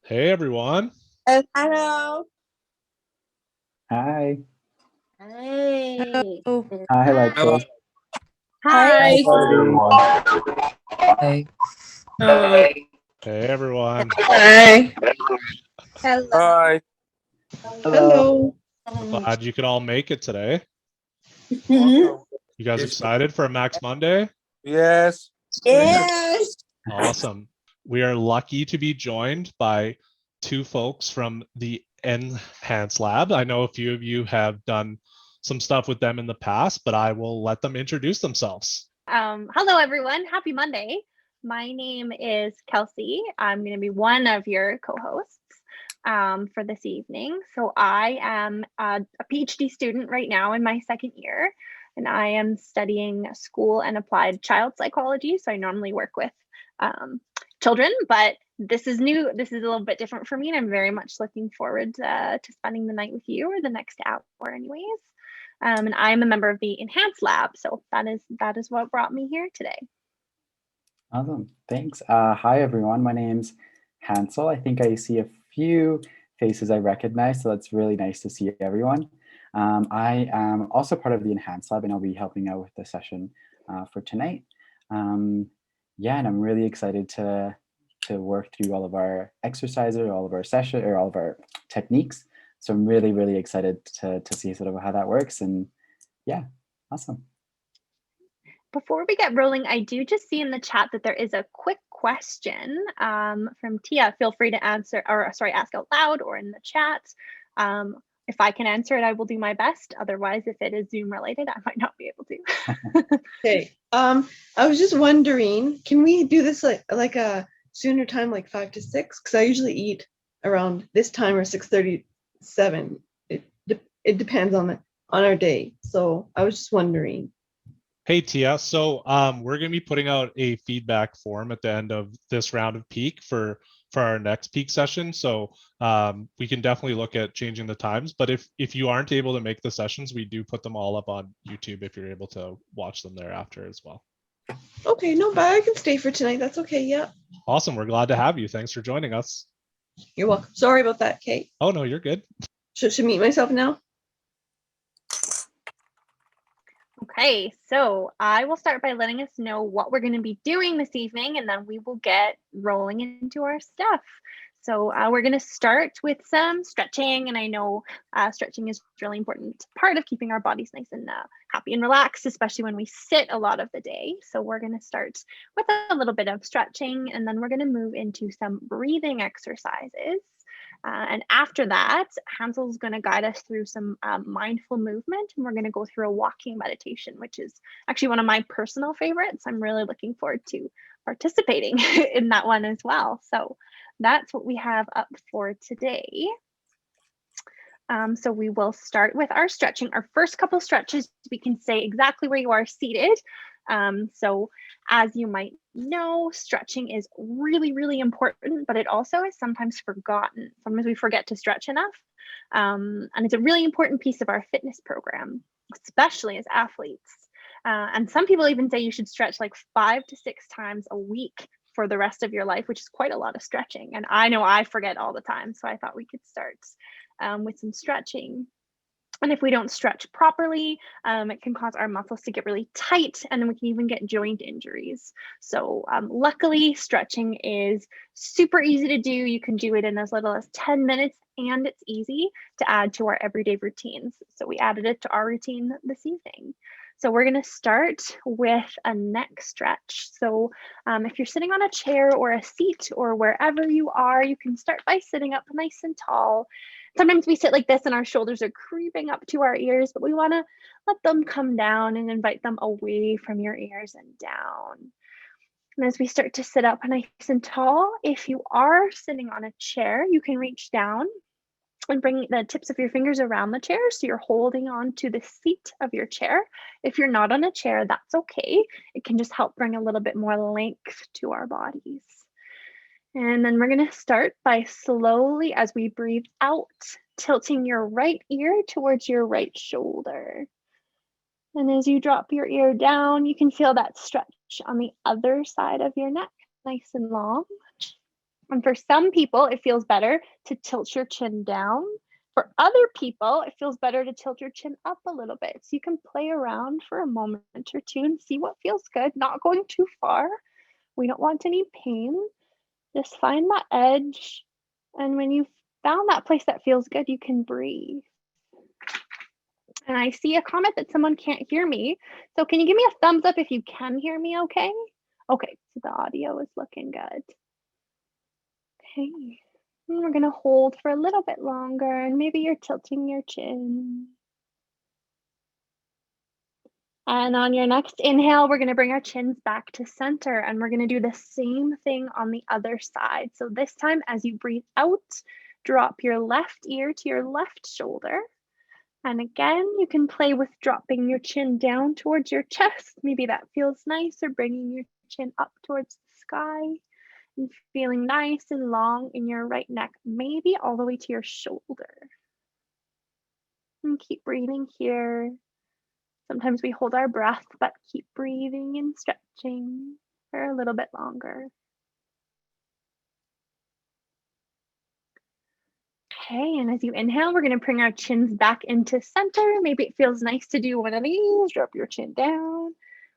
Hey everyone. Hello. Hi. Hey. Oh, Hi, Hello. Alexis. Hi. Hi, Cody. Hi. Hey everyone. hi. Hello. Hi. Hello. Hello. Glad you could all make it today. Welcome. You guys Yes. excited for Max Monday? Yes. Yes. Awesome. We are lucky to be joined by two folks from the Enhance Lab. I know a few of you have done some stuff with them in the past, but I will let them introduce themselves. Hello, everyone. Happy Monday. My name is Kelsey. I'm going to be one of your co-hosts for this evening. So I am a PhD student right now in my second year, and I am studying school and applied child psychology. So I normally work with children, but this is new. This is a little bit different for me, and I'm very much looking forward to spending the night with you, or the next hour anyways. And I'm a member of the Enhance Lab, so that is what brought me here today. Awesome. Thanks. Hi, everyone. My name's Hansel. I think I see a few faces I recognize, so that's really nice to see everyone. I am also part of the Enhance Lab, and I'll be helping out with the session for tonight. Yeah, and I'm really excited to work through all of our exercises, all of our session, or all of our techniques. So I'm really, really excited to see sort of how that works. And yeah, awesome. Before we get rolling, I do just see in the chat that there is a quick question from Tia. Feel free to answer, or sorry, ask out loud or in the chat. If I can answer it, I will do my best. Otherwise, if it is Zoom related, I might not be able to. Okay. I was just wondering, can we do this like a sooner time, like 5 to 6? Because I usually eat around this time or 6:37. It depends on our day. So I was just wondering. Hey Tia, so we're going to be putting out a feedback form at the end of this round of peak for our next peak session. So we can definitely look at changing the times. But if you aren't able to make the sessions, we do put them all up on YouTube if you're able to watch them thereafter as well. Okay, no, but I can stay for tonight. That's okay. Yeah. Awesome. We're glad to have you. Thanks for joining us. You're welcome. Sorry about that, Kate. Oh, no, you're good. Should mute myself now? Okay, so I will start by letting us know what we're going to be doing this evening, and then we will get rolling into our stuff. So we're going to start with some stretching, and I know stretching is a really important part of keeping our bodies nice and happy and relaxed, especially when we sit a lot of the day. So we're going to start with a little bit of stretching, and then we're going to move into some breathing exercises. And after that, Hansel's going to guide us through some mindful movement, and we're going to go through a walking meditation, which is actually one of my personal favorites. I'm really looking forward to participating in that one as well. So that's what we have up for today. So we will start with our stretching. Our first couple stretches, we can say exactly where you are seated. So as you might know, stretching is really, really important, but it also is sometimes forgotten. Sometimes we forget to stretch enough. And it's a really important piece of our fitness program, especially as athletes. And some people even say you should stretch like 5 to 6 times a week for the rest of your life, which is quite a lot of stretching. And I know I forget all the time. So I thought we could start with some stretching. And if we don't stretch properly, it can cause our muscles to get really tight, and then we can even get joint injuries. So luckily, stretching is super easy to do. You can do it in as little as 10 minutes, and it's easy to add to our everyday routines. So we added it to our routine this evening. So we're going to start with a neck stretch. So if you're sitting on a chair or a seat or wherever you are, you can start by sitting up nice and tall. Sometimes we sit like this and our shoulders are creeping up to our ears, but we want to let them come down and invite them away from your ears and down. And as we start to sit up nice and tall, if you are sitting on a chair, you can reach down and bring the tips of your fingers around the chair so you're holding on to the seat of your chair. If you're not on a chair, that's okay. It can just help bring a little bit more length to our bodies. And then we're going to start by slowly, as we breathe out, tilting your right ear towards your right shoulder. And as you drop your ear down, you can feel that stretch on the other side of your neck, nice and long. And for some people, it feels better to tilt your chin down. For other people, it feels better to tilt your chin up a little bit. So you can play around for a moment or two and see what feels good, not going too far. We don't want any pain. Just find that edge. And when you've found that place that feels good, you can breathe. And I see a comment that someone can't hear me. So can you give me a thumbs up if you can hear me okay? Okay, so the audio is looking good. Okay, and we're gonna hold for a little bit longer, and maybe you're tilting your chin. And on your next inhale, we're gonna bring our chins back to center, and we're gonna do the same thing on the other side. So this time, as you breathe out, drop your left ear to your left shoulder. And again, you can play with dropping your chin down towards your chest. Maybe that feels nice, or bringing your chin up towards the sky and feeling nice and long in your right neck, maybe all the way to your shoulder. And keep breathing here. Sometimes we hold our breath, but keep breathing and stretching for a little bit longer. Okay, and as you inhale, we're going to bring our chins back into center. Maybe it feels nice to do one of these. Drop your chin down,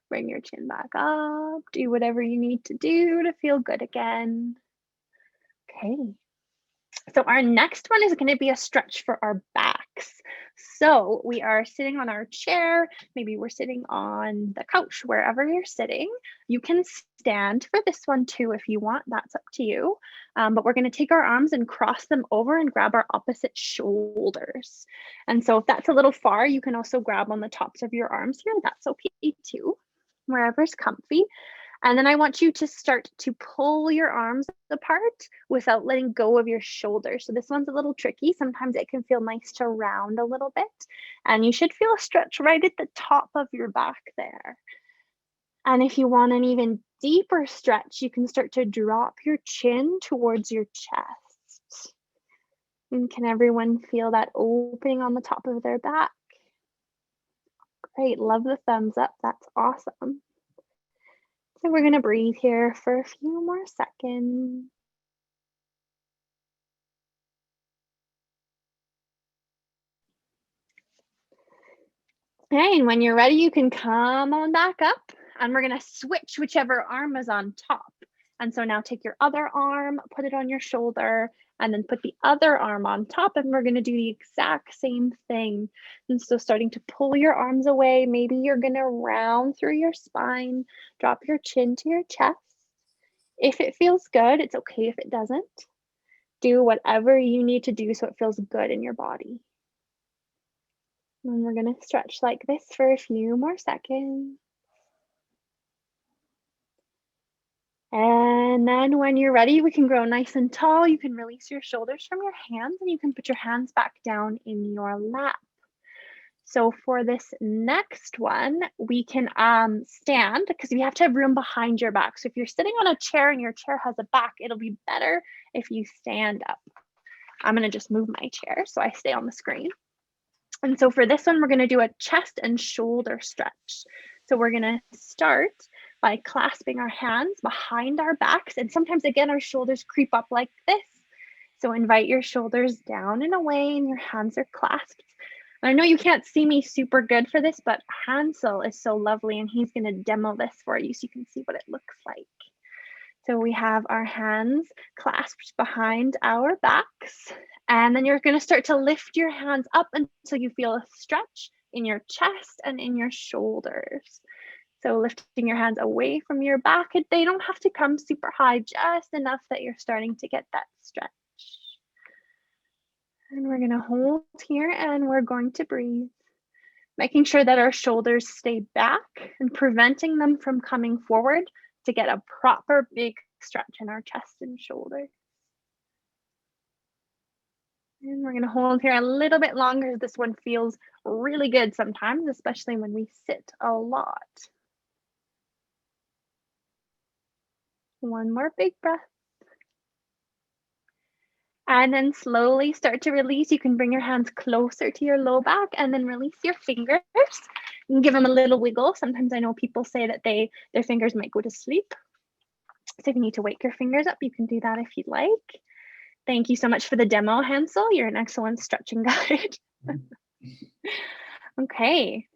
bring your chin back up, do whatever you need to do to feel good again. Okay, so our next one is going to be a stretch for our backs. So we are sitting on our chair, maybe we're sitting on the couch, wherever you're sitting. You can stand for this one too if you want, that's up to you. But we're going to take our arms and cross them over and grab our opposite shoulders. And so if that's a little far, you can also grab on the tops of your arms here. That's okay too, wherever's comfy. And then I want you to start to pull your arms apart without letting go of your shoulders. So this one's a little tricky. Sometimes it can feel nice to round a little bit. And you should feel a stretch right at the top of your back there. And if you want an even deeper stretch, you can start to drop your chin towards your chest. And can everyone feel that opening on the top of their back? Great, love the thumbs up, that's awesome. So we're going to breathe here for a few more seconds. Okay, and when you're ready, you can come on back up, and we're going to switch whichever arm is on top. And so now take your other arm, put it on your shoulder, and then put the other arm on top, and we're going to do the exact same thing. And so starting to pull your arms away, maybe you're going to round through your spine, drop your chin to your chest. If it feels good, it's okay if it doesn't. Do whatever you need to do so it feels good in your body. And we're going to stretch like this for a few more seconds. And then when you're ready, we can grow nice and tall. You can release your shoulders from your hands, and you can put your hands back down in your lap. So for this next one, we can stand, because you have to have room behind your back. So if you're sitting on a chair and your chair has a back, it'll be better if you stand up. I'm going to just move my chair so I stay on the screen. And so for this one, we're going to do a chest and shoulder stretch. So we're going to start by clasping our hands behind our backs. And sometimes, again, our shoulders creep up like this. So invite your shoulders down and away, and your hands are clasped. And I know you can't see me super good for this, but Hansel is so lovely, and he's going to demo this for you so you can see what it looks like. So we have our hands clasped behind our backs. And then you're going to start to lift your hands up until you feel a stretch in your chest and in your shoulders. So lifting your hands away from your back, they don't have to come super high, just enough that you're starting to get that stretch. And we're going to hold here, and we're going to breathe, making sure that our shoulders stay back and preventing them from coming forward to get a proper big stretch in our chest and shoulders. And we're going to hold here a little bit longer. This one feels really good sometimes, especially when we sit a lot. One more big breath. And then slowly start to release. You can bring your hands closer to your low back and then release your fingers and give them a little wiggle. Sometimes I know people say that their fingers might go to sleep. So if you need to wake your fingers up, you can do that if you'd like. Thank you so much for the demo, Hansel. You're an excellent stretching guide. Okay.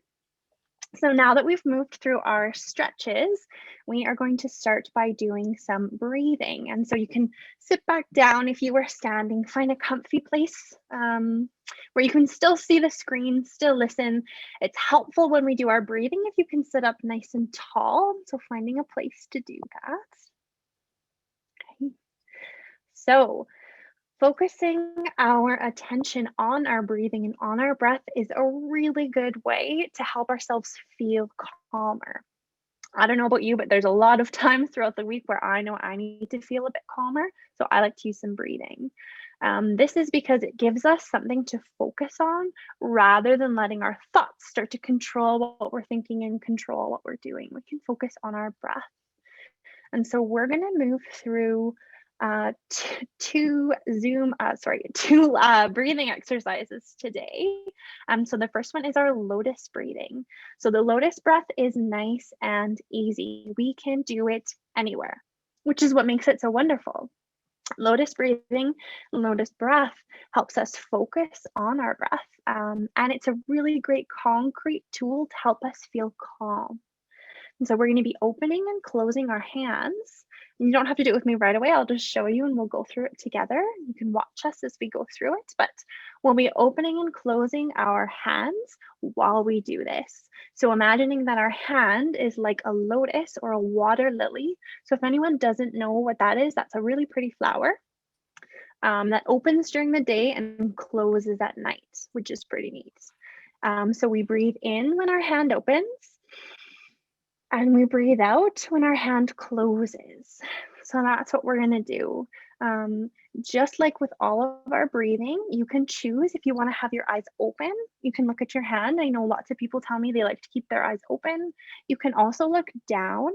So now that we've moved through our stretches, we are going to start by doing some breathing. And so you can sit back down if you were standing, find a comfy place where you can still see the screen, still listen. It's helpful when we do our breathing if you can sit up nice and tall. So finding a place to do that. Okay. So focusing our attention on our breathing and on our breath is a really good way to help ourselves feel calmer. I don't know about you, but there's a lot of times throughout the week where I know I need to feel a bit calmer. So I like to use some breathing. This is because it gives us something to focus on rather than letting our thoughts start to control what we're thinking and control what we're doing. We can focus on our breath. And so we're going to move through two breathing exercises today. So the first one is our lotus breathing. So the lotus breath is nice and easy. We can do it anywhere, which is what makes it so wonderful. Lotus breathing, lotus breath helps us focus on our breath. And it's a really great concrete tool to help us feel calm. And so we're going to be opening and closing our hands. You don't have to do it with me right away. I'll just show you and we'll go through it together. You can watch us as we go through it, but we'll be opening and closing our hands while we do this. So imagining that our hand is like a lotus or a water lily. So if anyone doesn't know what that is, that's a really pretty flower that opens during the day and closes at night, which is pretty neat. So we breathe in when our hand opens. And we breathe out when our hand closes. So that's what we're going to do. Just like with all of our breathing, you can choose if you want to have your eyes open. You can look at your hand. I know lots of people tell me they like to keep their eyes open. You can also look down.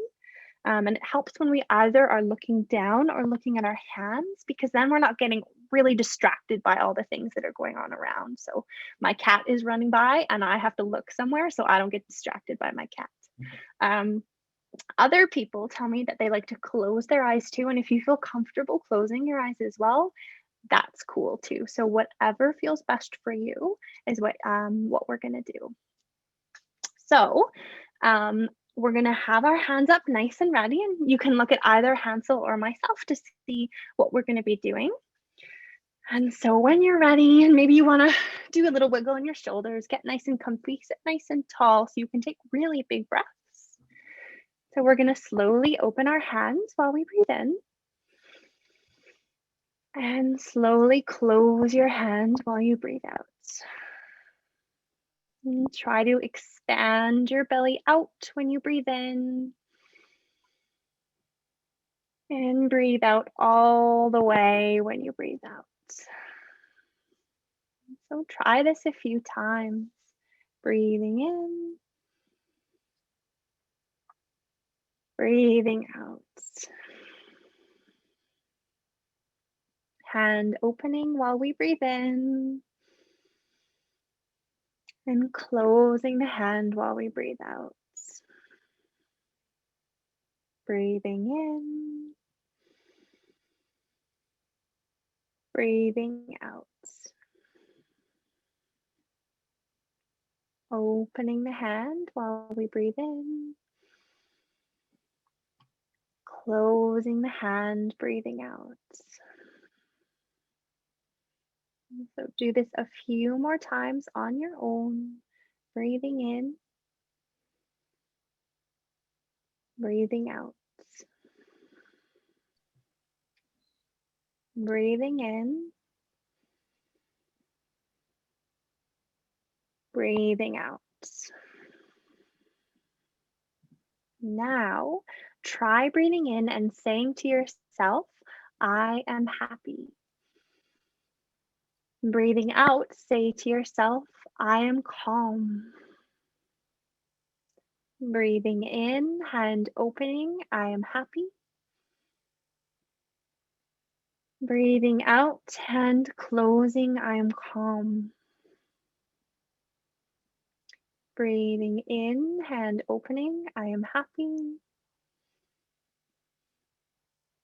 And it helps when we either are looking down or looking at our hands, because then we're not getting really distracted by all the things that are going on around. So my cat is running by and I have to look somewhere so I don't get distracted by my cat. Other people tell me that they like to close their eyes too. And if you feel comfortable closing your eyes as well, that's cool too. So whatever feels best for you is what we're going to do. So we're going to have our hands up nice and ready. And you can look at either Hansel or myself to see what we're going to be doing. And so when you're ready, and maybe you want to do a little wiggle in your shoulders, get nice and comfy, sit nice and tall so you can take really big breaths. So we're going to slowly open our hands while we breathe in. And slowly close your hand while you breathe out. And try to expand your belly out when you breathe in. And breathe out all the way when you breathe out. So try this a few times. Breathing in. Breathing out. Hand opening while we breathe in. And closing the hand while we breathe out. Breathing in. Breathing out. Opening the hand while we breathe in. Closing the hand, breathing out. So do this a few more times on your own. Breathing in. Breathing out. Breathing in. Breathing out. Now, try breathing in and saying to yourself, I am happy. Breathing out, say to yourself, I am calm. Breathing in, hand opening, I am happy. Breathing out, hand closing, I am calm. Breathing in, hand opening, I am happy.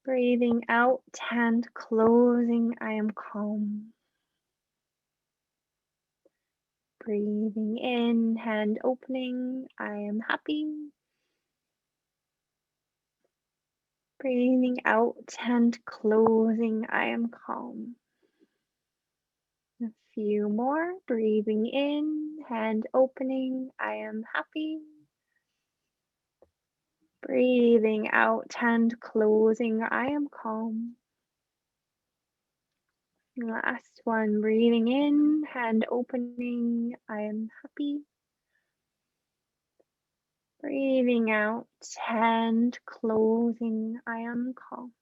Breathing out, hand closing, I am calm. Breathing in, hand opening, I am happy. Breathing out, hand closing, I am calm. A few more. Breathing in, hand opening, I am happy. Breathing out, hand closing, I am calm. Last one. Breathing in, hand opening, I am happy. Breathing out, hand closing, I am calm.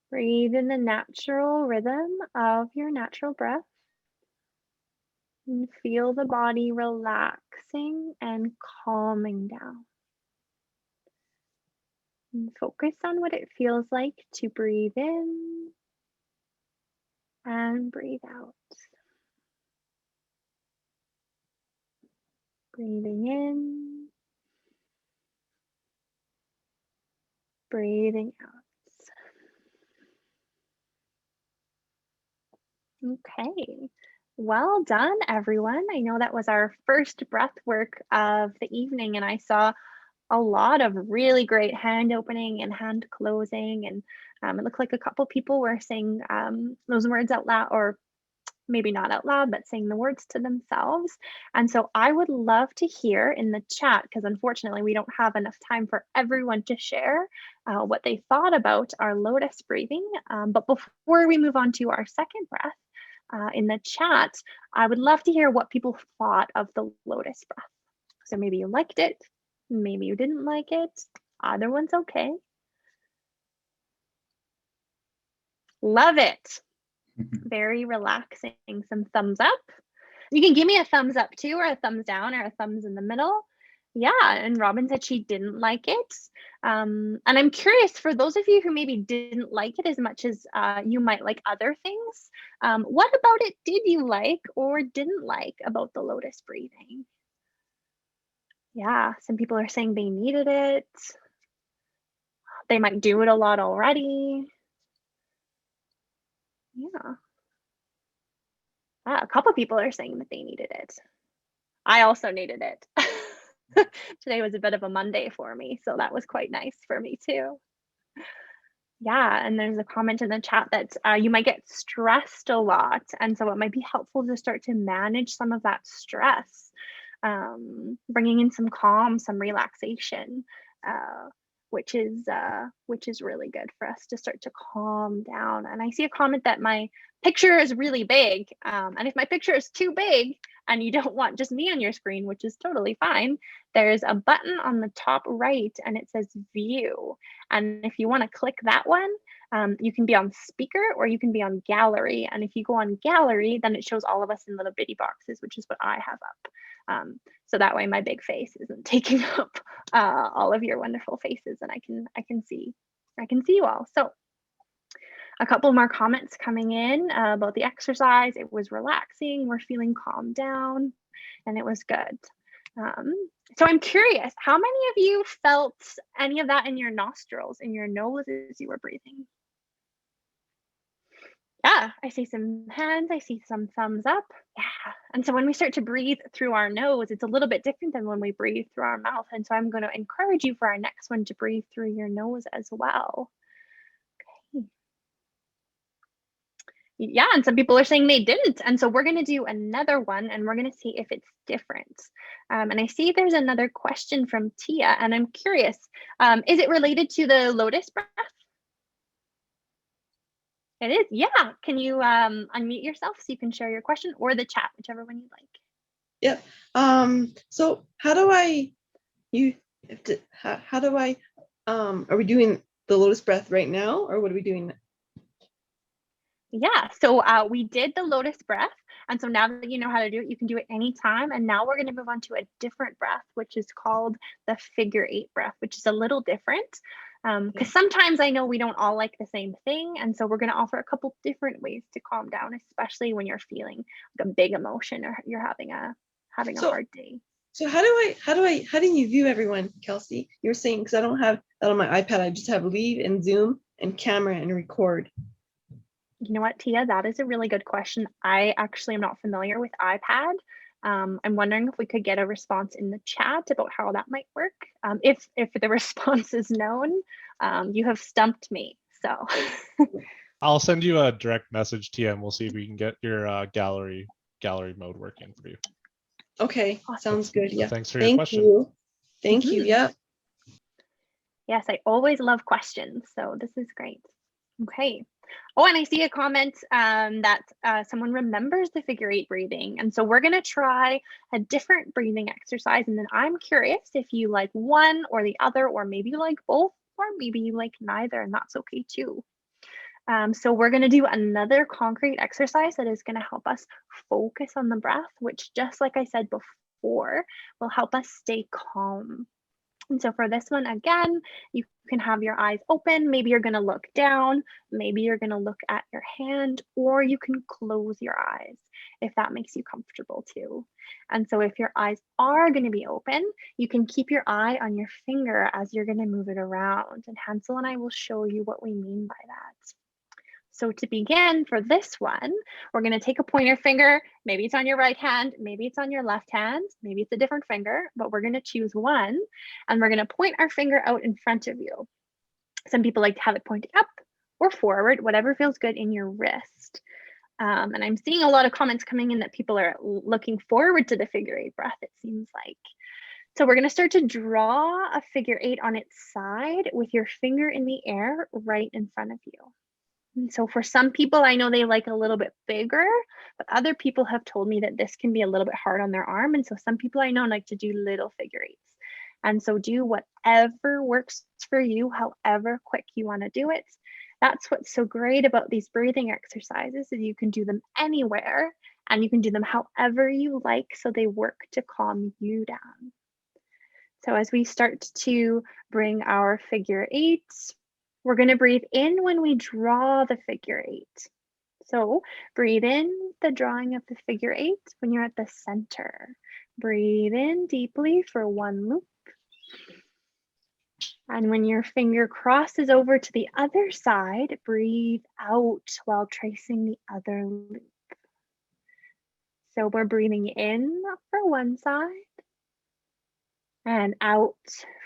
Breathe in the natural rhythm of your natural breath and feel the body relaxing and calming down. And focus on what it feels like to breathe in and breathe out. Breathing in, breathing out. Okay, well done, everyone. I know that was our first breath work of the evening, and I saw a lot of really great hand opening and hand closing. And it looked like a couple people were saying those words out loud, or maybe not out loud, but saying the words to themselves. And so I would love to hear in the chat, because unfortunately we don't have enough time for everyone to share what they thought about our lotus breathing. But before we move on to our second breath, in the chat, I would love to hear what people thought of the lotus breath. So maybe you liked it, maybe you didn't like it. Either one's okay. Love it. Very relaxing. Some thumbs up. You can give me a thumbs up too, or a thumbs down, or a thumbs in the middle. Yeah, and Robin said she didn't like it. And I'm curious, for those of you who maybe didn't like it as much as you might like other things, what about it did you like or didn't like about the lotus breathing? Yeah, some people are saying they needed it. They might do it a lot already. Yeah. A couple people are saying that they needed it. I also needed it. Today was a bit of a Monday for me, so that was quite nice for me too. Yeah, and there's a comment in the chat that you might get stressed a lot, and so it might be helpful to start to manage some of that stress, bringing in some calm, some relaxation, which is really good for us to start to calm down. And I see a comment that my picture is really big, and if my picture is too big and you don't want just me on your screen, which is totally fine, there's a button on the top right and it says view, and if you want to click that one, you can be on speaker or you can be on gallery, and if you go on gallery, then it shows all of us in little bitty boxes, which is what I have up. So that way my big face isn't taking up all of your wonderful faces, and I can see you all. So a couple more comments coming in about the exercise. It was relaxing, we're feeling calmed down, and it was good. So I'm curious, how many of you felt any of that in your nostrils, in your nose as you were breathing? Yeah, I see some hands, I see some thumbs up. Yeah, and so when we start to breathe through our nose, it's a little bit different than when we breathe through our mouth. And so I'm going to encourage you for our next one to breathe through your nose as well. Okay. Yeah, and some people are saying they didn't. And so we're going to do another one and we're going to see if it's different. And I see there's another question from Tia, and I'm curious, is it related to the lotus breath? It is, yeah. Can you unmute yourself so you can share your question, or the chat, whichever one you'd like. Yep. So how do I are we doing the lotus breath right now, or what are we doing? Yeah, so we did the lotus breath, and so now that you know how to do it, you can do it anytime. And now we're going to move on to a different breath, which is called the figure 8 breath, which is a little different, because sometimes I know we don't all like the same thing, and so we're going to offer a couple different ways to calm down, especially when you're feeling like a big emotion or you're having a hard day. So how do you view everyone, Kelsey? You were saying, because I don't have that on my iPad, I just have leave and zoom and camera and record. You know what, Tia, that is a really good question. I actually am not familiar with iPad. I'm wondering if we could get a response in the chat about how that might work. If the response is known, you have stumped me. So I'll send you a direct message, Tia, and we'll see if we can get your gallery mode working for you. Okay, sounds good. Yeah. Thanks for your Thank question. you. Thank you. Yeah. yes, I always love questions. So this is great. Okay. Oh, and I see a comment that someone remembers the figure 8 breathing. And so we're going to try a different breathing exercise. And then I'm curious if you like one or the other, or maybe you like both, or maybe you like neither, and that's okay too. So we're going to do another concrete exercise that is going to help us focus on the breath, which, just like I said before, will help us stay calm. And so for this one, again, you can have your eyes open. Maybe you're going to look down. Maybe you're going to look at your hand, or you can close your eyes if that makes you comfortable too. And so if your eyes are going to be open, you can keep your eye on your finger as you're going to move it around. And Hansel and I will show you what we mean by that. So to begin for this one, we're going to take a pointer finger. Maybe it's on your right hand, maybe it's on your left hand, maybe it's a different finger, but we're going to choose one and we're going to point our finger out in front of you. Some people like to have it pointing up or forward, whatever feels good in your wrist. And I'm seeing a lot of comments coming in that people are looking forward to the figure 8 breath, it seems like. So we're going to start to draw a figure 8 on its side with your finger in the air right in front of you. And so for some people, I know they like a little bit bigger, but other people have told me that this can be a little bit hard on their arm. And so some people I know like to do little figure 8s. And so do whatever works for you, however quick you want to do it. That's what's so great about these breathing exercises, is you can do them anywhere and you can do them however you like, so they work to calm you down. So as we start to bring our figure 8s, we're going to breathe in when we draw the figure 8. So breathe in the drawing of the figure 8 when you're at the center. Breathe in deeply for one loop. And when your finger crosses over to the other side, breathe out while tracing the other loop. So we're breathing in for one side and out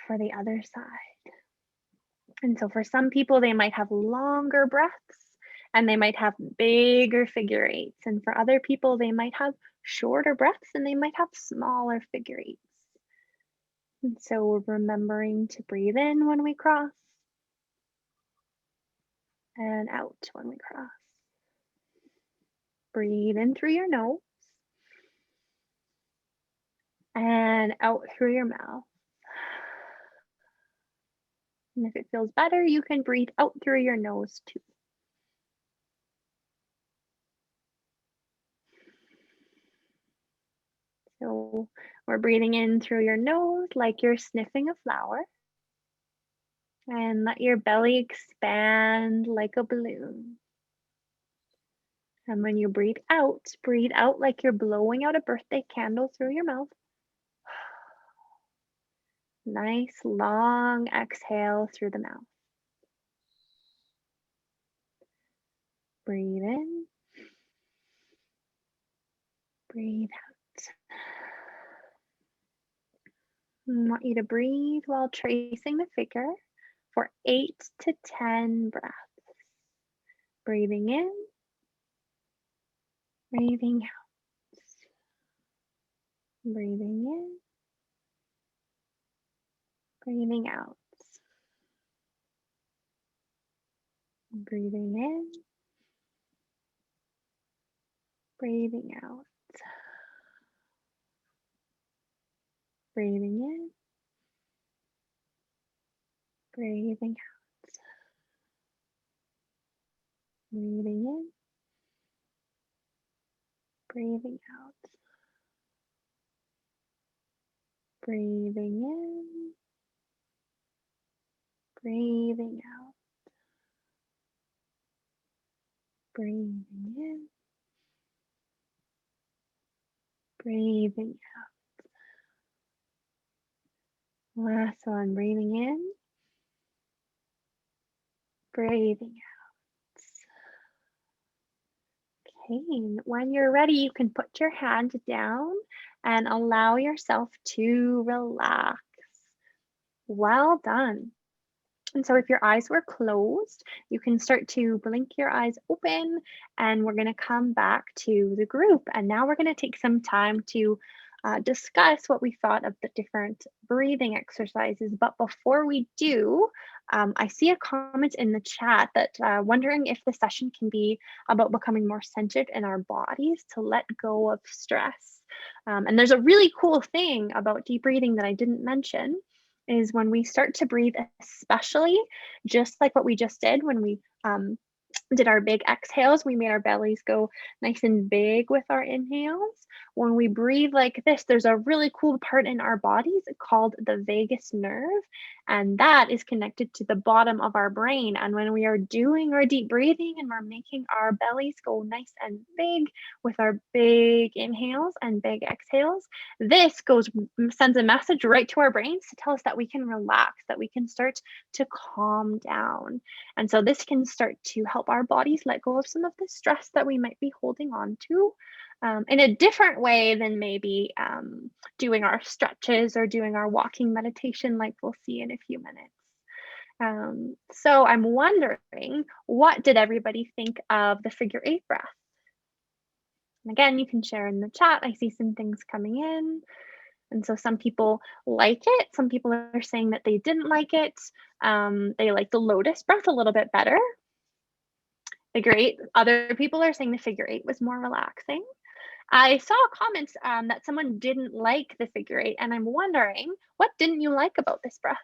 for the other side. And so for some people, they might have longer breaths and they might have bigger figure 8s. And for other people, they might have shorter breaths and they might have smaller figure 8s. And so we're remembering to breathe in when we cross and out when we cross. Breathe in through your nose and out through your mouth. And if it feels better, you can breathe out through your nose too. So we're breathing in through your nose like you're sniffing a flower. And let your belly expand like a balloon. And when you breathe out like you're blowing out a birthday candle through your mouth. Nice long exhale through the mouth. Breathe in. Breathe out. I want you to breathe while tracing the figure for 8 to 10 breaths. Breathing in. Breathing out. Breathing in. Breathing out. Breathing in. Breathing out. Breathing in. Breathing out. Breathing in. Breathing out. Breathing in. Breathing out. Breathing in. Breathing out. Last one, breathing in, breathing out. Okay, and when you're ready, you can put your hand down and allow yourself to relax. Well done. And so if your eyes were closed, you can start to blink your eyes open, and we're going to come back to the group. And now we're going to take some time to discuss what we thought of the different breathing exercises. But before we do, I see a comment in the chat that wondering if the session can be about becoming more centered in our bodies to let go of stress. And there's a really cool thing about deep breathing that I didn't mention, is when we start to breathe, especially just like what we just did when we did our big exhales, we made our bellies go nice and big with our inhales. When we breathe like this, there's a really cool part in our bodies called the vagus nerve, and that is connected to the bottom of our brain. And when we are doing our deep breathing and we're making our bellies go nice and big with our big inhales and big exhales, this sends a message right to our brains to tell us that we can relax, that we can start to calm down. And so this can start to help our bodies let go of some of the stress that we might be holding on to in a different way than maybe doing our stretches or doing our walking meditation like we'll see in a few minutes. So I'm wondering, what did everybody think of the figure 8 breath? And again, you can share in the chat. I see some things coming in. And so some people like it. Some people are saying that they didn't like it. They like the lotus breath a little bit better. Figure 8. Other people are saying the figure 8 was more relaxing. I saw comments that someone didn't like the figure 8, and I'm wondering, what didn't you like about this breath?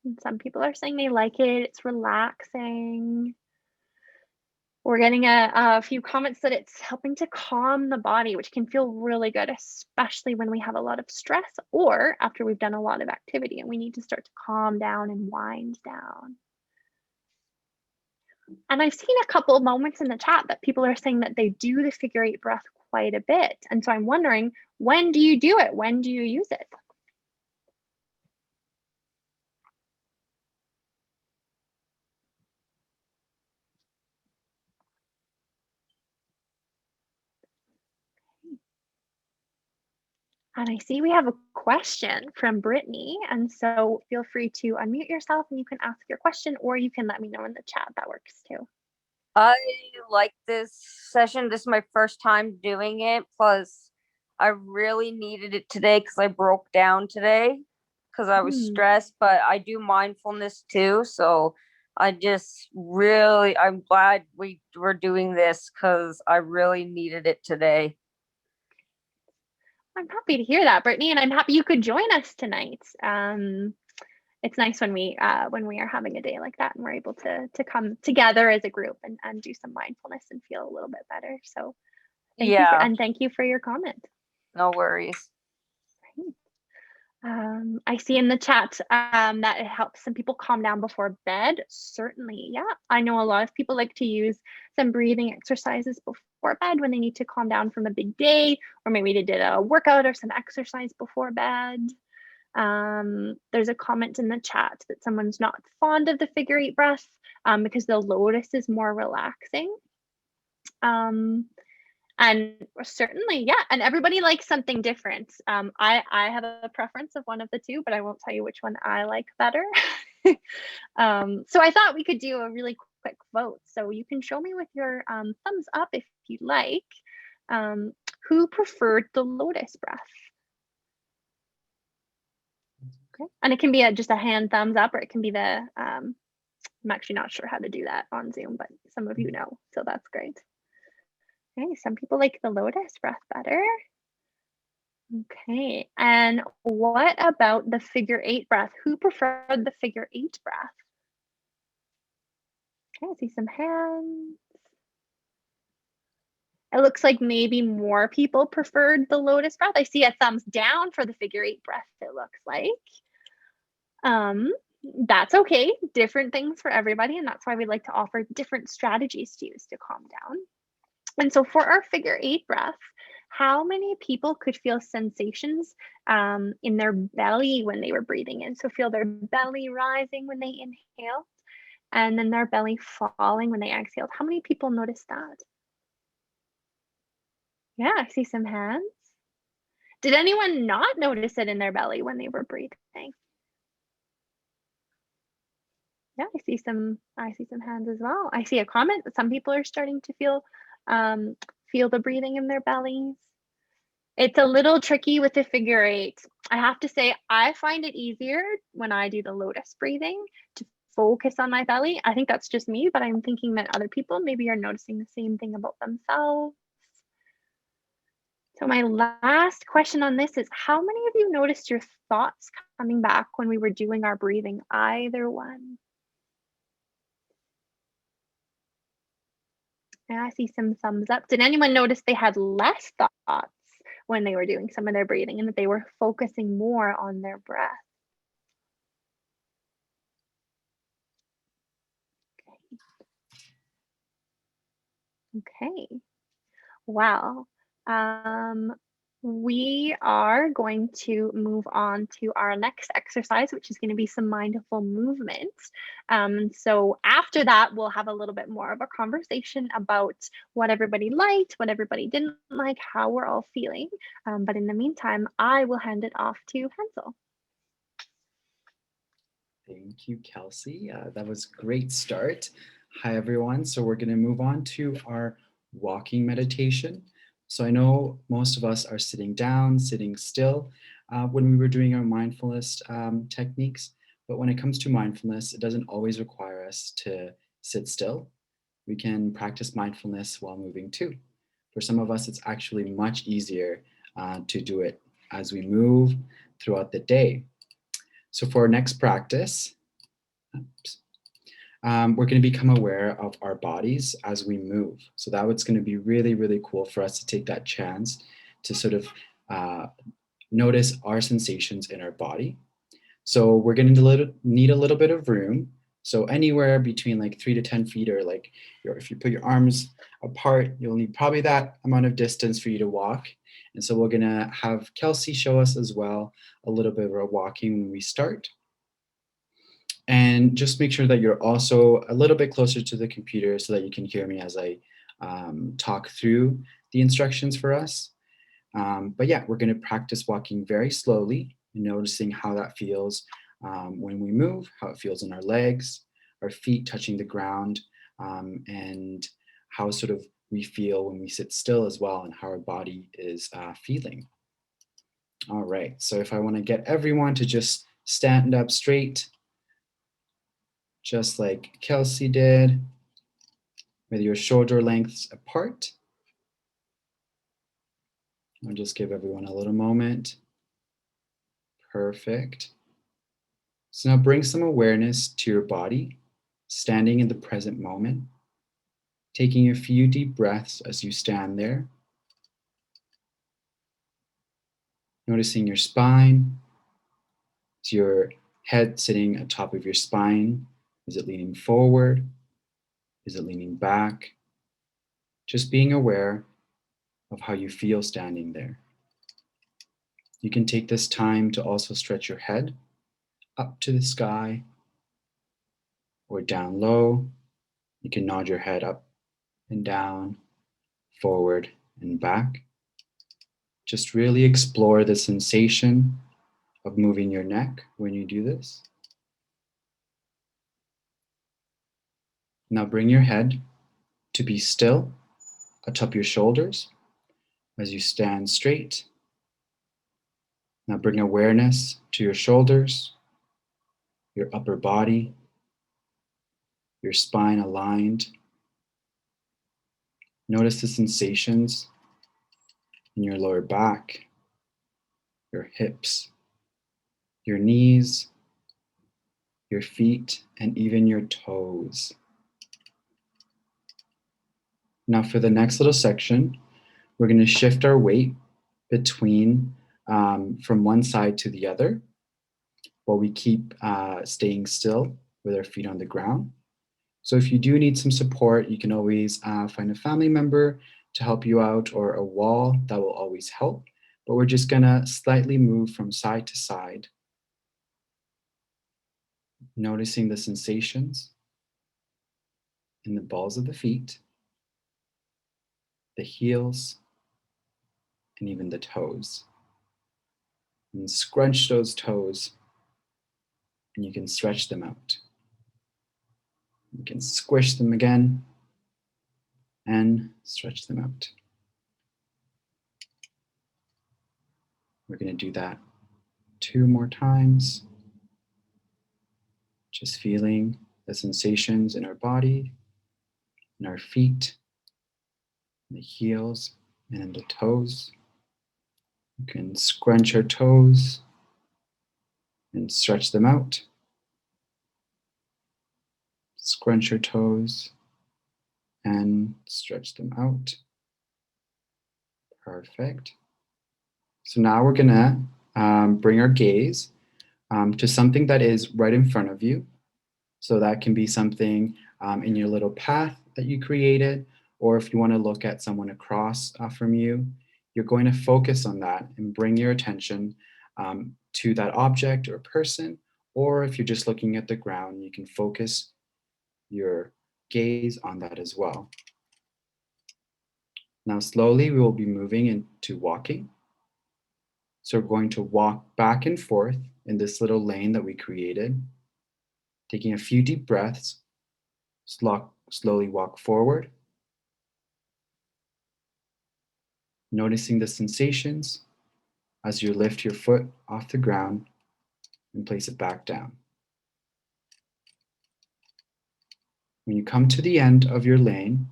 And some people are saying they like it. It's relaxing. We're getting a few comments that it's helping to calm the body, which can feel really good, especially when we have a lot of stress or after we've done a lot of activity and we need to start to calm down and wind down. And I've seen a couple of moments in the chat that people are saying that they do the figure 8 breath quite a bit. And so I'm wondering, when do you do it? When do you use it? And I see we have a question from Brittany. And so feel free to unmute yourself and you can ask your question, or you can let me know in the chat. That works too. I like this session. This is my first time doing it. Plus, I really needed it today because I broke down today because I was stressed, but I do mindfulness too. So I'm glad we were doing this because I really needed it today. I'm happy to hear that, Brittany, and I'm happy you could join us tonight. It's nice when we are having a day like that and we're able to come together as a group and do some mindfulness and feel a little bit better. So thank you for your comment. No worries. I see in the chat that it helps some people calm down before bed. Certainly, yeah. I know a lot of people like to use some breathing exercises before bed when they need to calm down from a big day, or maybe they did a workout or some exercise before bed. There's a comment in the chat that someone's not fond of the figure 8 breath because the lotus is more relaxing. And certainly, yeah, and everybody likes something different. I have a preference of one of the two, but I won't tell you which one I like better. So I thought we could do a really quick vote. So you can show me with your thumbs up if you'd like, who preferred the lotus breath. Okay, and it can be just a hand thumbs up, or it can be the, I'm actually not sure how to do that on Zoom, but some of you know, so that's great. Okay, some people like the lotus breath better. Okay, and what about the figure 8 breath? Who preferred the figure 8 breath? Okay, I see some hands. It looks like maybe more people preferred the lotus breath. I see a thumbs down for the figure 8 breath, it looks like. That's okay. Different things for everybody. And that's why we like to offer different strategies to use to calm down. And so for our figure 8 breath, how many people could feel sensations in their belly when they were breathing in? So feel their belly rising when they inhale and then their belly falling when they exhaled. How many people noticed that? Yeah, I see some hands. Did anyone not notice it in their belly when they were breathing? Yeah, I see some hands as well. I see a comment that some people are starting to feel the breathing in their bellies. It's a little tricky with the figure 8. I have to say, I find it easier when I do the lotus breathing to focus on my belly. I think that's just me, but I'm thinking that other people maybe are noticing the same thing about themselves. So my last question on this is, how many of you noticed your thoughts coming back when we were doing our breathing? Either one. Yeah, I see some thumbs up. Did anyone notice they had less thoughts when they were doing some of their breathing and that they were focusing more on their breath? Okay. Well, we are going to move on to our next exercise, which is going to be some mindful movement. So after that, we'll have a little bit more of a conversation about what everybody liked, what everybody didn't like, how we're all feeling. But in the meantime, I will hand it off to Hansel. Thank you, Kelsey. That was a great start. Hi, everyone. So we're going to move on to our walking meditation. So I know most of us are sitting down, sitting still when we were doing our mindfulness techniques. But when it comes to mindfulness, it doesn't always require us to sit still. We can practice mindfulness while moving too. For some of us, it's actually much easier to do it as we move throughout the day. So for our next practice, we're going to become aware of our bodies as we move. So that's going to be really, really cool for us to take that chance to sort of notice our sensations in our body. So we're going to need a little bit of room. So anywhere between like 3 to 10 feet, or like if you put your arms apart, you'll need probably that amount of distance for you to walk. And so we're going to have Kelsey show us as well a little bit of walking when we start. And just make sure that you're also a little bit closer to the computer so that you can hear me as I talk through the instructions for us. But yeah, we're going to practice walking very slowly and noticing how that feels when we move, how it feels in our legs, our feet touching the ground, and how sort of we feel when we sit still as well, and how our body is feeling. All right, so if I want to get everyone to just stand up straight, just like Kelsey did, with your shoulder lengths apart. I'll just give everyone a little moment. Perfect. So now bring some awareness to your body, standing in the present moment, taking a few deep breaths as you stand there. Noticing your spine. Is your head sitting on top of your spine? Is it leaning forward? Is it leaning back? Just being aware of how you feel standing there. You can take this time to also stretch your head up to the sky or down low. You can nod your head up and down, forward and back. Just really explore the sensation of moving your neck when you do this. Now bring your head to be still atop your shoulders as you stand straight. Now bring awareness to your shoulders, your upper body, your spine aligned. Notice the sensations in your lower back, your hips, your knees, your feet, and even your toes. Now for the next little section, we're going to shift our weight between from one side to the other, while we keep staying still with our feet on the ground. So if you do need some support, you can always find a family member to help you out, or a wall. That will always help. But we're just gonna slightly move from side to side, noticing the sensations in the balls of the feet, the heels, and even the toes. And scrunch those toes, and you can stretch them out. You can squish them again and stretch them out. We're going to do that 2 more times. Just feeling the sensations in our body, in our feet, in the heels, and in the toes. You can scrunch our toes and stretch them out. Scrunch your toes and stretch them out. Perfect. So now we're gonna bring our gaze to something that is right in front of you. So that can be something in your little path that you created, or if you want to look at someone across from you, you're going to focus on that and bring your attention to that object or person. Or if you're just looking at the ground, you can focus your gaze on that as well. Now slowly we will be moving into walking. So we're going to walk back and forth in this little lane that we created, taking a few deep breaths. Slowly walk forward, noticing the sensations as you lift your foot off the ground and place it back down. When you come to the end of your lane,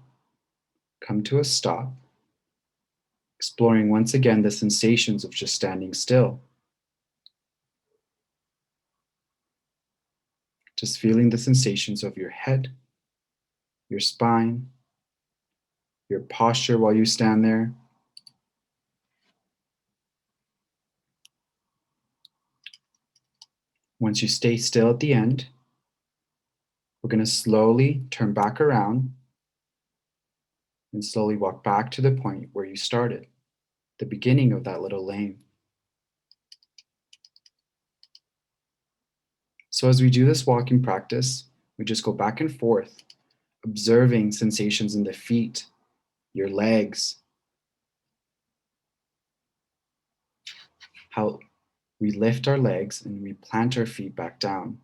come to a stop, exploring once again the sensations of just standing still. Just feeling the sensations of your head, your spine, your posture while you stand there. Once you stay still at the end, we're going to slowly turn back around and slowly walk back to the point where you started, the beginning of that little lane. So as we do this walking practice, we just go back and forth, observing sensations in the feet, your legs, how we lift our legs and we plant our feet back down.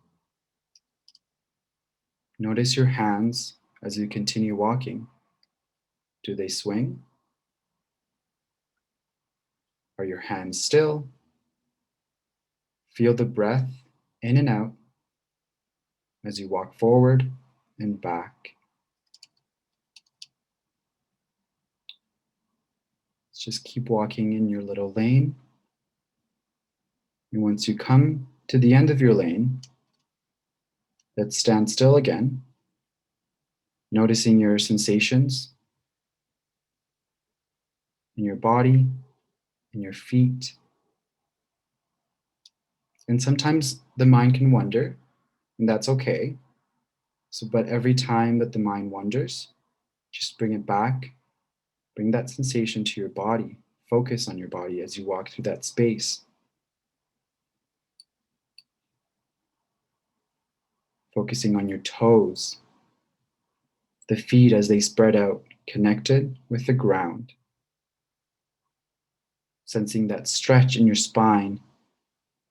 Notice your hands as you continue walking. Do they swing? Are your hands still? Feel the breath in and out as you walk forward and back. Let's just keep walking in your little lane. And once you come to the end of your lane, let's stand still again, noticing your sensations in your body, in your feet. And sometimes the mind can wander, and that's okay. But every time that the mind wanders, just bring it back, bring that sensation to your body. Focus on your body as you walk through that space. Focusing on your toes, the feet as they spread out, connected with the ground. Sensing that stretch in your spine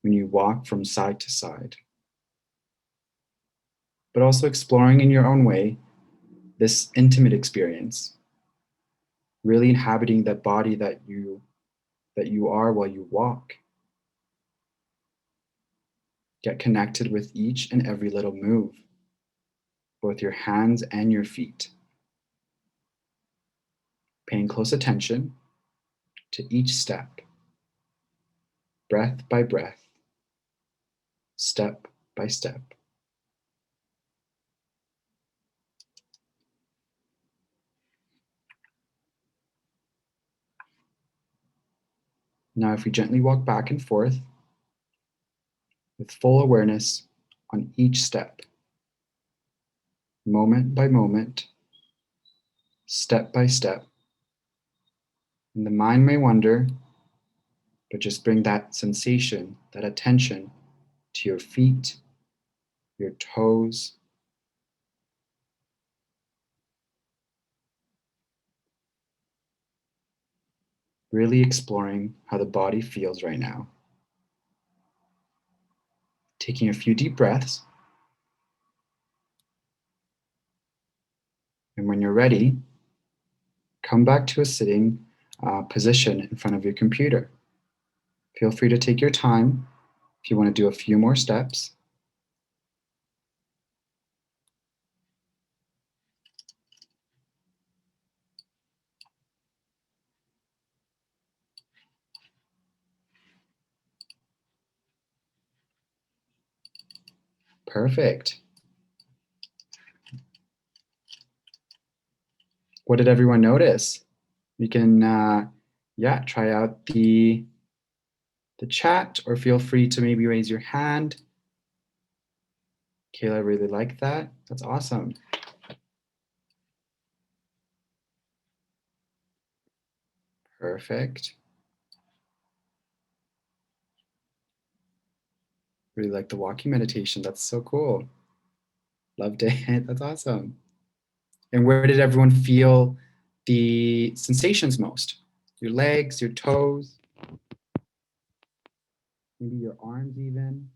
when you walk from side to side. But also exploring in your own way this intimate experience, really inhabiting that body that you are while you walk. Get connected with each and every little move, both your hands and your feet. Paying close attention to each step, breath by breath, step by step. Now, if we gently walk back and forth with full awareness on each step, moment by moment, step by step. And the mind may wonder, but just bring that sensation, that attention to your feet, your toes, really exploring how the body feels right now. Taking a few deep breaths. And when you're ready, come back to a sitting position in front of your computer. Feel free to take your time if you want to do a few more steps. Perfect. What did everyone notice? You can, try out the chat, or feel free to maybe raise your hand. Kayla, I really like that. That's awesome. Perfect. Really like the walking meditation. That's so cool. Loved it. That's awesome. And where did everyone feel the sensations most? Your legs, your toes, maybe your arms even.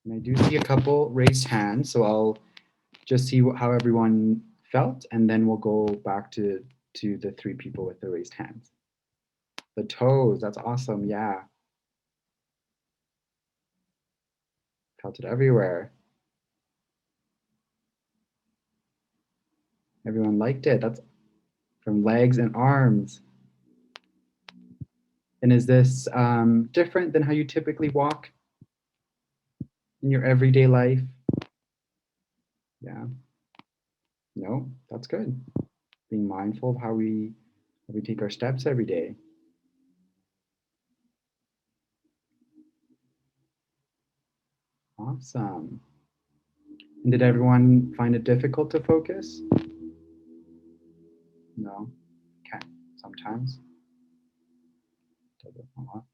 And I do see a couple raised hands, so I'll just see how everyone felt, and then we'll go back to the 3 people with the raised hands. The toes, that's awesome, yeah. Felt it everywhere. Everyone liked it. That's from legs and arms. And is this different than how you typically walk in your everyday life? Yeah. No, that's good. Being mindful of how we take our steps every day. Awesome. And did everyone find it difficult to focus? No. Okay. Sometimes. Does it a lot.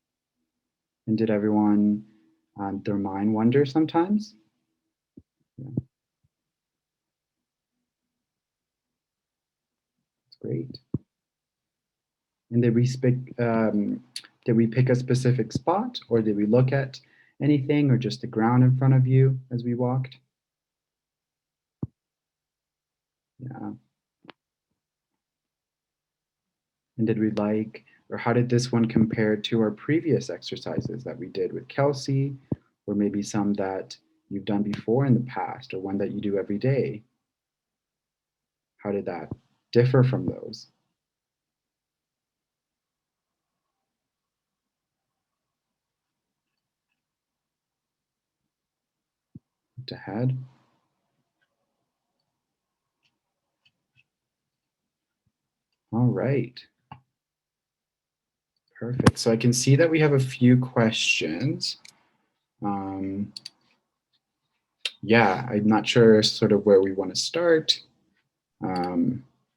And did everyone their mind wander sometimes? Yeah. That's great. And did we pick a specific spot, or did we look at anything, or just the ground in front of you as we walked? Yeah. And did we like, or how did this one compare to our previous exercises that we did with Kelsey, or maybe some that you've done before in the past, or one that you do every day? How did that differ from those? To head. All right. Perfect. So I can see that we have a few questions. Yeah, I'm not sure sort of where we want to start. I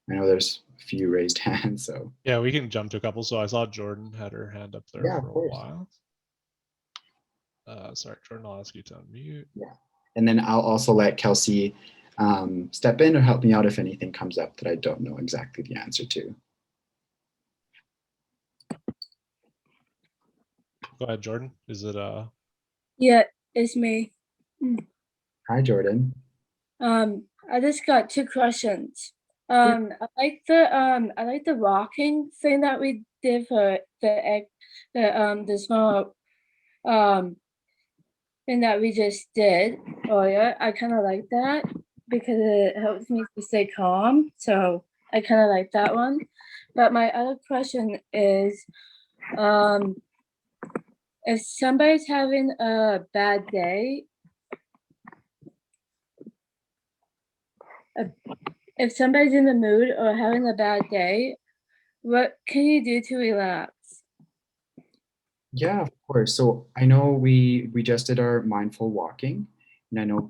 know there's a few raised hands, so. Yeah, we can jump to a couple. So I saw Jordan had her hand up there Yeah, for of a course. while. Sorry, Jordan, I'll ask you to unmute. Yeah, and then I'll also let Kelsey step in or help me out if anything comes up that I don't know exactly the answer to. Go ahead, Jordan. Is it Yeah, it's me. Hi, Jordan. I just got 2 questions. I like the walking thing that we did for the small thing that we just did earlier. I kind of like that because it helps me to stay calm. So I kind of like that one. But my other question is, if somebody's having a bad day, if somebody's in the mood or having a bad day, what can you do to relax? Yeah, of course. So I know we just did our mindful walking, and I know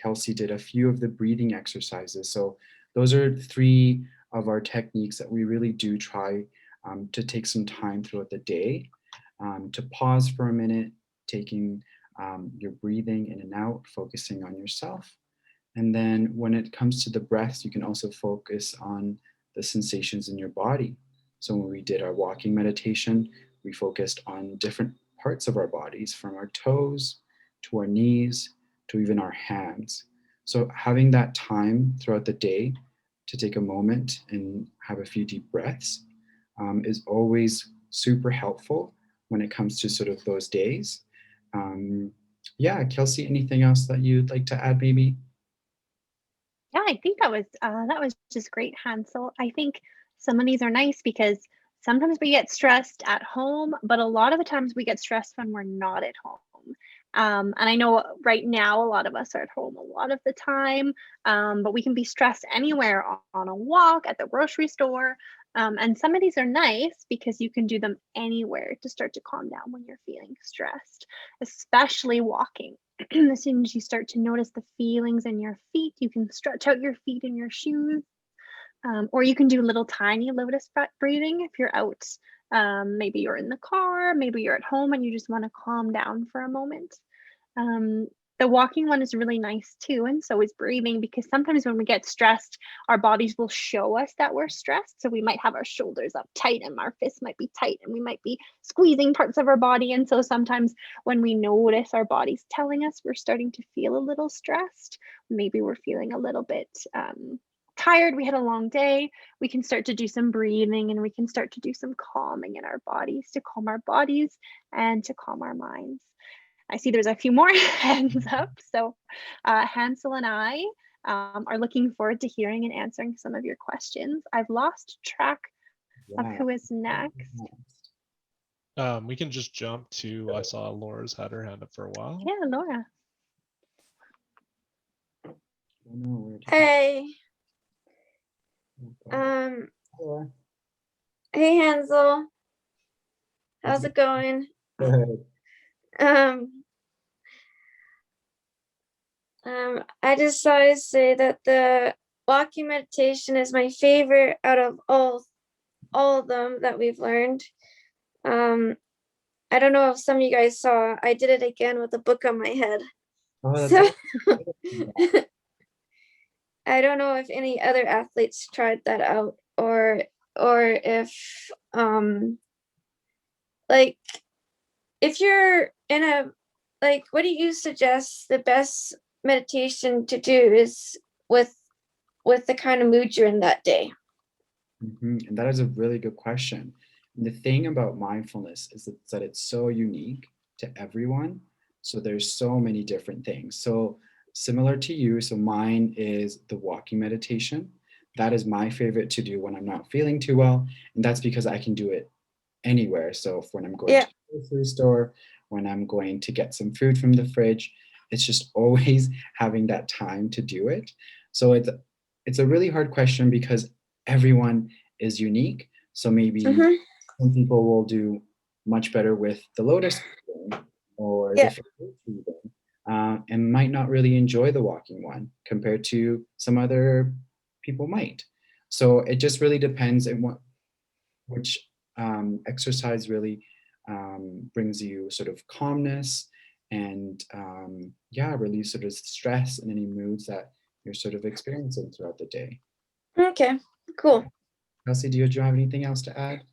Kelsey did a few of the breathing exercises. So those are three of our techniques that we really do try to take some time throughout the day, to pause for a minute, taking your breathing in and out, focusing on yourself. And then when it comes to the breaths, you can also focus on the sensations in your body. So when we did our walking meditation, we focused on different parts of our bodies, from our toes to our knees to even our hands. So having that time throughout the day to take a moment and have a few deep breaths is always super helpful when it comes to sort of those days. Um, yeah, Kelsey, anything else that you'd like to add, maybe? Yeah, I think that was just great, Hansel. I think some of these are nice because sometimes we get stressed at home, but a lot of the times we get stressed when we're not at home. And I know right now a lot of us are at home a lot of the time, but we can be stressed anywhere on a walk, at the grocery store. And some of these are nice because you can do them anywhere to start to calm down when you're feeling stressed, especially walking. As soon as you start to notice the feelings in your feet, you can stretch out your feet in your shoes, or you can do little tiny lotus breathing if you're out. Maybe you're in the car, maybe you're at home and you just want to calm down for a moment. Um, the walking one is really nice too, and so is breathing, because sometimes when we get stressed, our bodies will show us that we're stressed. So we might have our shoulders up tight and our fists might be tight and we might be squeezing parts of our body. And so sometimes when we notice our bodies telling us we're starting to feel a little stressed, maybe we're feeling a little bit tired, we had a long day, we can start to do some breathing and we can start to do some calming in our bodies to calm our bodies and to calm our minds. I see there's a few more hands up. So Hansel and I are looking forward to hearing and answering some of your questions. I've lost track of Yeah. who is next. We can just jump to, I saw Laura's had her hand up for a while. Yeah, Laura. Hey, hey Hansel, how's it going? I just thought I'd say that the walking meditation is my favorite out of all of them that we've learned. I don't know if some of you guys saw, I did it again with a book on my head. So I don't know if any other athletes tried that out, or if like if you're in a, like, what do you suggest the best meditation to do is with the kind of mood you're in that day? And that is a really good question. And the thing about mindfulness is that it's so unique to everyone. So there's so many different things. So similar to you, so mine is the walking meditation. That is my favorite to do when I'm not feeling too well. And that's because I can do it anywhere. So when I'm going to the grocery store, when I'm going to get some food from the fridge, it's just always having that time to do it. So it's a really hard question because everyone is unique. So maybe some people will do much better with the lotus breathing or the figure breathing, and might not really enjoy the walking one compared to some other people might. So it just really depends on which exercise really brings you sort of calmness and relieves sort of stress and any moods that you're sort of experiencing throughout the day. Okay, cool. Kelsey, do you have anything else to add?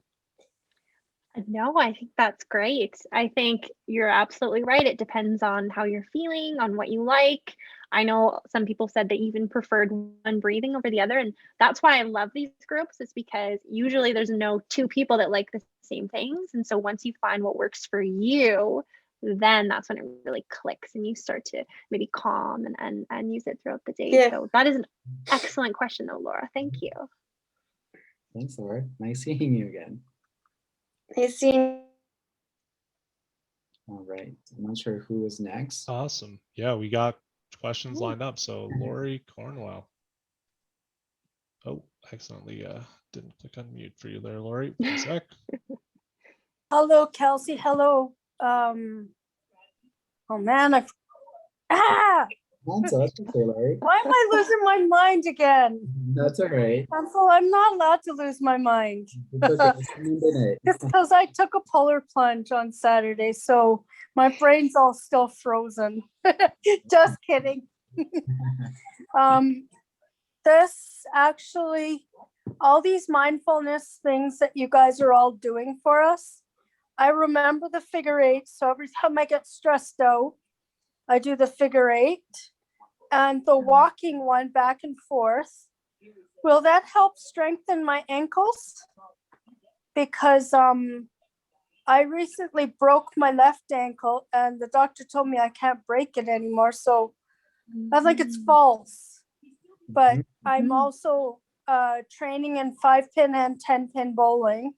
No, I think that's great. I think you're absolutely right. It depends on how you're feeling, on what you like. I know some people said they even preferred one breathing over the other. And that's why I love these groups, is because usually there's no two people that like the same things. And so once you find what works for you, then that's when it really clicks and you start to maybe calm and use it throughout the day. Yeah. So that is an excellent question though, Laura. Thank you. Thanks, Laura. Nice seeing you again. Nice seeing. All right. I'm not sure who is next. Awesome. Yeah, we got questions lined up. So Lori Cornwell. Oh, accidentally didn't click on mute for you there, Lori. One sec. Hello, Kelsey. Hello. Oh man, Hansel, that's okay, Larry. why am I losing my mind again? That's all right. Hansel, I'm not allowed to lose my mind. It's okay. It's Monday It's night. because I took a polar plunge on Saturday, so my brain's all still frozen. Just kidding. This actually, all these mindfulness things that you guys are all doing for us, I remember the figure eight. So every time I get stressed out, I do the figure eight and the walking one back and forth. Will that help strengthen my ankles? Because I recently broke my left ankle and the doctor told me I can't break it anymore. So I think it's false. But I'm also training in 5-pin and 10-pin bowling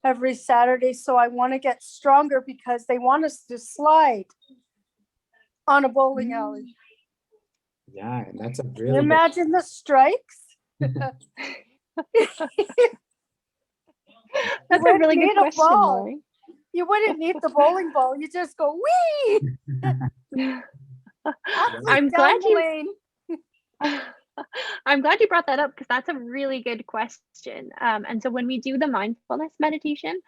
every Saturday. So I want to get stronger because they want us to slide on a bowling alley. Yeah, and that's a Can really you imagine the strikes? That's a wouldn't really good need a question, ball. Lori. You wouldn't need the bowling ball. You just go wee. I'm glad down the lane. I'm glad you brought that up because that's a really good question. And so when we do the mindfulness meditation,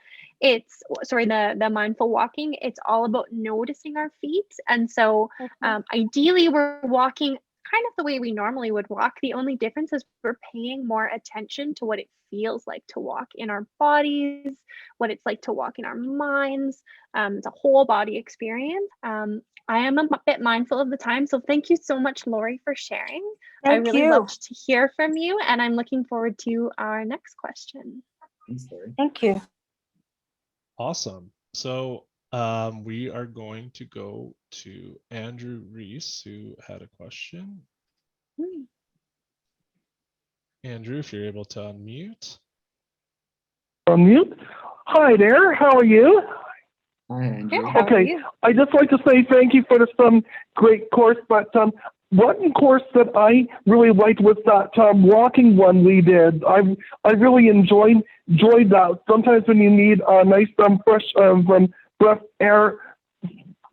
the mindful walking, it's all about noticing our feet. And so ideally we're walking kind of the way we normally would walk. The only difference is we're paying more attention to what it feels like to walk in our bodies, what it's like to walk in our minds. It's a whole body experience. I am a bit mindful of the time. So thank you so much, Lori, for sharing. I really loved to hear from you, and I'm looking forward to our next question. Thanks, Larry. Thank you. Awesome. So we are going to go to Andrew Reese, who had a question. Andrew, if you're able to unmute. Unmute. Hi there. How are you? Hi, Andrew. Okay. I just like to say thank you for this great course, but one course that I really liked was that walking one we did. I really enjoyed that. Sometimes when you need a nice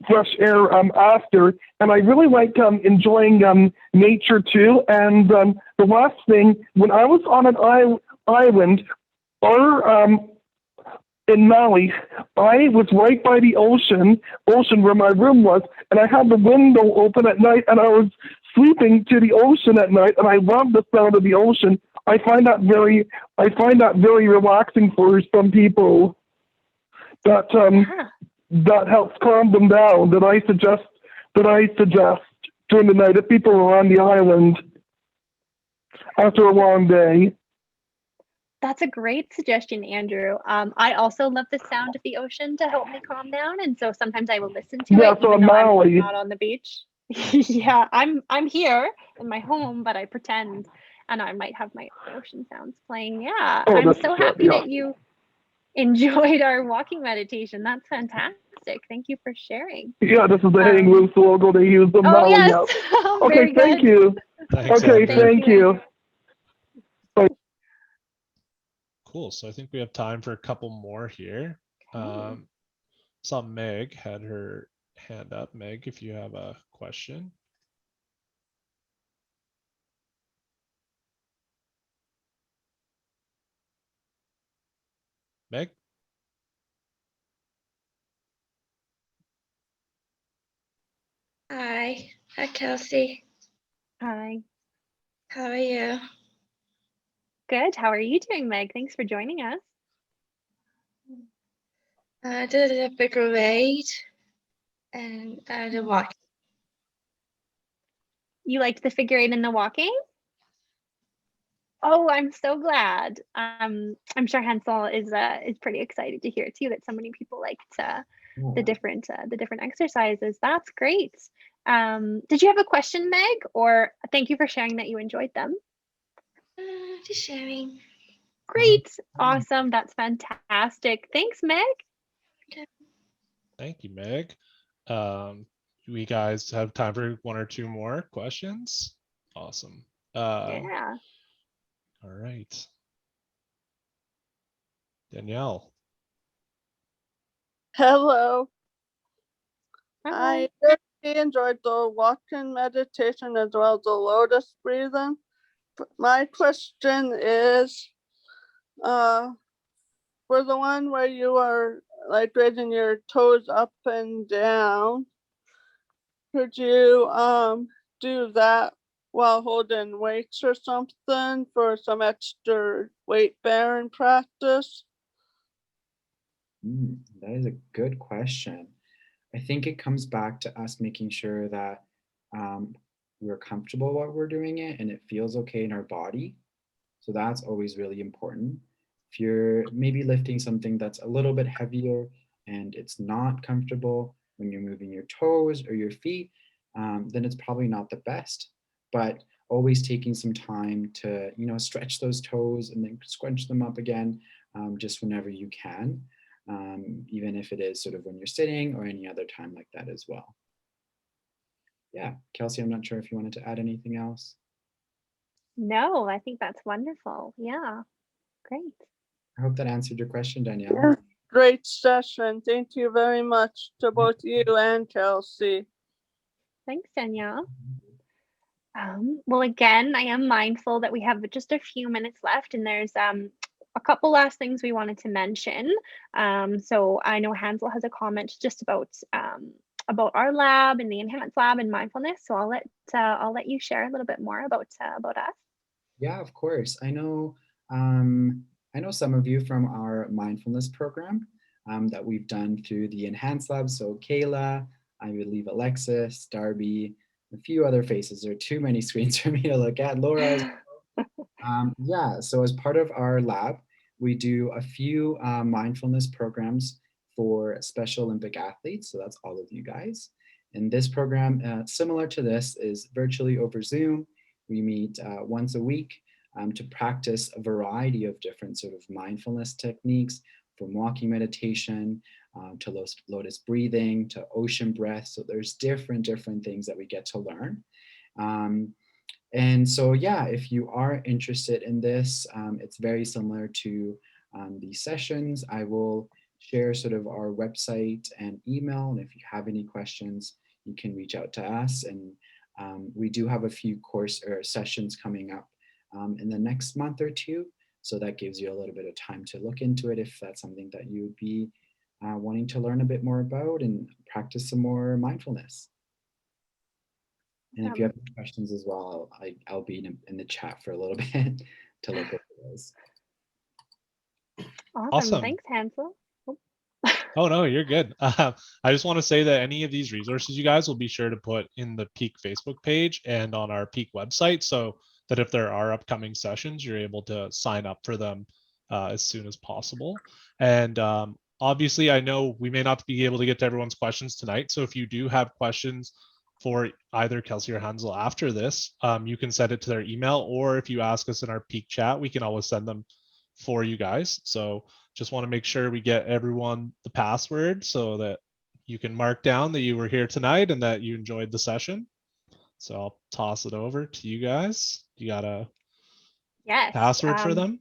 fresh air after, and I really like enjoying nature too. And the last thing, when I was on an island, in Maui, I was right by the ocean where my room was, and I had the window open at night, and I was sleeping to the ocean at night, and I love the sound of the ocean. I find that very relaxing for some people. That helps calm them down. That I suggest during the night if people are on the island after a long day. That's a great suggestion, Andrew. I also love the sound of the ocean to help me calm down, and so sometimes I will listen to it even though I'm not on the beach. Yeah, I'm here in my home, but I pretend, and I might have my ocean sounds playing. Yeah, I'm so happy that you enjoyed our walking meditation. That's fantastic. Thank you for sharing. Yeah, this is the hang loose logo they use in Maui. Yes. Okay, thank you. Thanks, okay, Andrew. thank you. Cool. So I think we have time for a couple more here. Saw Meg had her hand up. Meg, if you have a question. Meg? Hi. Hi, Kelsey. Hi. How are you? Good. How are you doing, Meg? Thanks for joining us. I did a figure eight and I did walking. You liked the figure eight and the walking? Oh, I'm so glad. I'm sure Hansel is pretty excited to hear too that so many people liked the different exercises. That's great. Did you have a question, Meg? Or thank you for sharing that you enjoyed them. Just sharing. Great. Awesome. That's fantastic. Thanks, Meg. Thank you, Meg. We guys have time for one or two more questions. Awesome. Yeah. All right. Danielle. Hello. Hi. I really enjoyed the walking meditation as well as the lotus breathing. My question is, for the one where you are like raising your toes up and down, could you do that while holding weights or something for some extra weight bearing practice? That is a good question. I think it comes back to us making sure that we're comfortable while we're doing it and it feels okay in our body. So that's always really important. If you're maybe lifting something that's a little bit heavier and it's not comfortable when you're moving your toes or your feet, then it's probably not the best. But always taking some time to, stretch those toes and then scrunch them up again, just whenever you can, even if it is sort of when you're sitting or any other time like that as well. Yeah, Kelsey, I'm not sure if you wanted to add anything else. No, I think that's wonderful. Yeah, great. I hope that answered your question, Danielle. Yeah, great session. Thank you very much to both you and Kelsey. Thanks, Danielle. Well, again, I am mindful that we have just a few minutes left, and there's a couple last things we wanted to mention. So I know Hansel has a comment just about our lab and the Enhanced Lab and mindfulness. So I'll let you share a little bit more about us. Yeah, of course. I know some of you from our mindfulness program that we've done through the Enhanced Lab. So Kayla, I believe Alexis, Darby, a few other faces. There are too many screens for me to look at. Laura as well. Yeah, so as part of our lab, we do a few mindfulness programs for Special Olympic athletes. So that's all of you guys. And this program, similar to this, is virtually over Zoom. We meet once a week to practice a variety of different sort of mindfulness techniques, from walking meditation to lotus breathing to ocean breath. So there's different things that we get to learn. And so, yeah, if you are interested in this, it's very similar to these sessions. I will share sort of our website and email. And if you have any questions, you can reach out to us. And we do have a few course or sessions coming up in the next month or two. So that gives you a little bit of time to look into it if that's something that you would be wanting to learn a bit more about and practice some more mindfulness. And if you have any questions as well, I'll be in the chat for a little bit to look over those. Awesome. Thanks, Hansel. Oh, no, you're good. I just want to say that any of these resources you guys will be sure to put in the Peak Facebook page and on our Peak website, so that if there are upcoming sessions, you're able to sign up for them as soon as possible. And obviously, I know we may not be able to get to everyone's questions tonight. So if you do have questions for either Kelsey or Hansel after this, you can send it to their email, or if you ask us in our Peak chat, we can always send them for you guys. So just want to make sure we get everyone the password so that you can mark down that you were here tonight and that you enjoyed the session. So I'll toss it over to you guys. You got a password for them?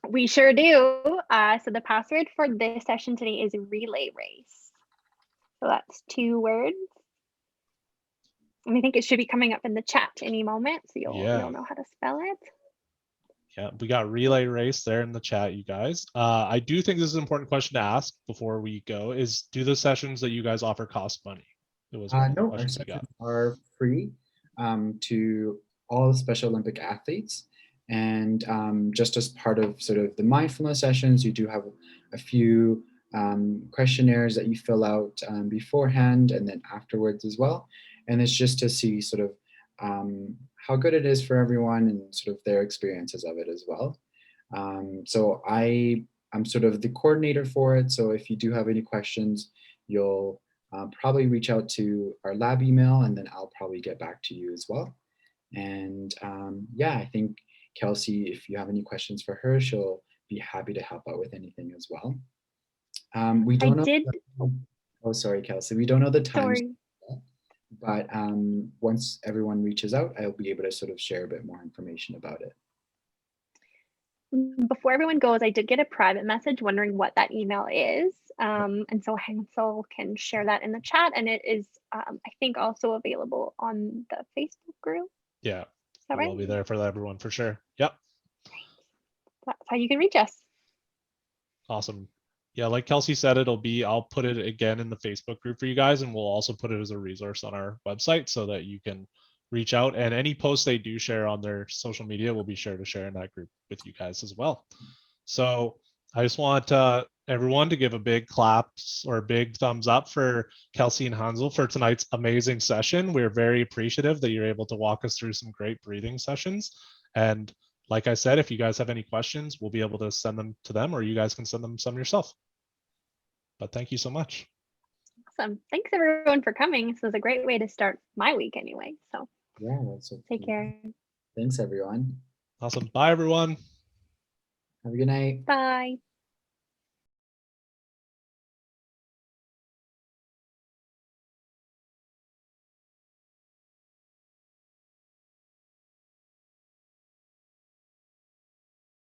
We sure do. So the password for this session today is relay race. So that's 2 words. And I think it should be coming up in the chat any moment, so you'll know how to spell it. Yeah, we got relay race there in the chat, you guys. I do think this is an important question to ask before we go, is do the sessions that you guys offer cost money? It was no, our sessions are free to all Special Olympic athletes. And just as part of sort of the mindfulness sessions, you do have a few questionnaires that you fill out beforehand and then afterwards as well. And it's just to see sort of how good it is for everyone and sort of their experiences of it as well. So I'm sort of the coordinator for it. So if you do have any questions, you'll probably reach out to our lab email, and then I'll probably get back to you as well. And yeah, I think Kelsey, if you have any questions for her, she'll be happy to help out with anything as well. We don't know. Oh, sorry, Kelsey. We don't know the times. Sorry. But once everyone reaches out, I'll be able to sort of share a bit more information about it. before everyone goes, I did get a private message wondering what that email is. And so Hansel can share that in the chat, and it is, I think, also available on the Facebook group. Yeah, Is that we'll right? be there for everyone for sure. Yep. That's how you can reach us. Awesome. Yeah, like Kelsey said, I'll put it again in the Facebook group for you guys, and we'll also put it as a resource on our website so that you can reach out, and any posts they do share on their social media, we'll be sure to share in that group with you guys as well. So I just want everyone to give a big claps or a big thumbs up for Kelsey and Hansel for tonight's amazing session. We're very appreciative that you're able to walk us through some great breathing sessions. And like I said, if you guys have any questions, we'll be able to send them to them, or you guys can send them some yourself. But thank you so much. Awesome. Thanks everyone for coming. This was a great way to start my week anyway. So Yeah, that's okay. take care. Thanks, everyone. Awesome. Bye, everyone. Have a good night. Bye.